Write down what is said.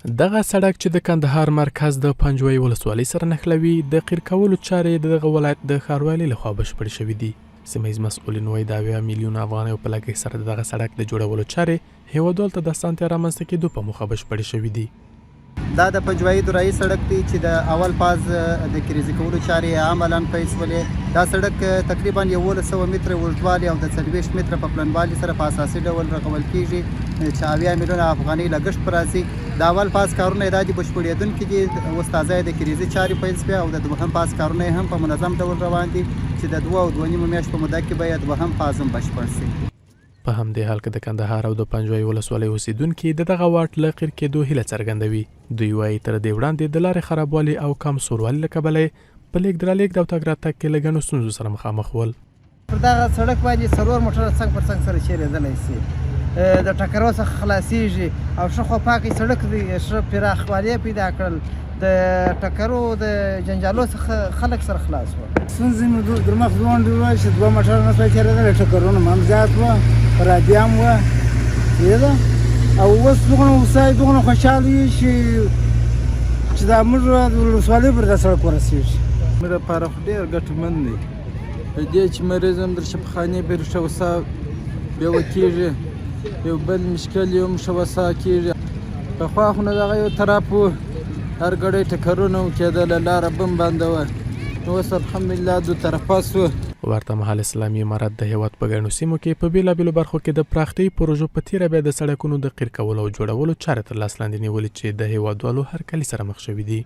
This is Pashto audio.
دغه سړک چې د کندهار مرکز د پنجوي ولسوالۍ سره نښلوي د قیر کولو چارې دغه ولایت د ښاروالۍ لخوا بشپړې شوې دي. سیمه ییز مسؤلین وایي د 80 میلیونه افغانیو په لګښت سره دغه سړک د جوړولو چارې هیوادوالو ته د اسانتیا رامنځته کېدو په موخه بشپړې شوې دي. دا د پنجوایي دورایي سړک دی چې د اول پاز د کریزي کولو چارې عملاً پیل شولې. دا سړک تقریبا 1100 متره اوږدوالی او د 40 متره په پلنوالي سره په اساسي ډول رغول کیږي چې 80 میلیونه افغانۍ لګښت پر راځي. د اول پاس کارونه دا دي بشپړېدونکي دي. اوس تازه د کریزي چارې پیل شوې او د دوهم پاس کارونه هم په منظم ډول روان دي چې د 2 او 2.5 میاشتو په موده کې به دوهم پاس هم بشپړ شي. په همدې حال کې د کندهار او د پنجوي ولسوالۍ اوسیدونکي د دغه واټ له قیر کېدو هیله څرګندوي. دوی وایي تر دې وړاندې د لارې خرابوالي او کم سوروالي له کبله په لیږد رالېږد او تګ راتګ کې له ګڼو ستونزو سره مخامخ ول. پر دغه سړک باندې څلور موټره څنګ پر څنګ سره چیرېدلی شي، د ټکرو څخه خلاصېږي او ښه خواپاکی سړک دی، ښه پراخوالی پیدا کړل، د ټکرو د جنجالو څخه خلک سره خلاص وو. ستونزې مو در مخ ځوانډې وه چې 2 موټره نه شوی تېرېدلی، ټکرونه هم زیات وه، پرادي هم وه پوهېده. او اوس دغونه اوسای دغونه خوشحاله یو چې دا موږ د ولسوالۍ پر دا سړک ورسېږي. مې لپاره خو ډېر ګټمن دی په دې چې مریض هم در شفاخانې پرې ښه وسا بیوه کېږي، یو بل مشکل یې هم ښه وسا کېږي. پخوا خو نه دغه یو طرف و، هر ګړی ټکرونه هم کېدله، لاره بم بنده وه. نو اوس الحمدلله دو طرفه سوه. ورته مهال اسلامي امارت د هیواد په ګڼو سیمو کې په بېلابېلو برخو کې د پراختیايي پروژو په تېره بیا د سړکونو د قیر کولو او جوړولو چارې تر لاس لاندې نیولې چې د هیوادوالو هرکلي سره مخ شوي دي.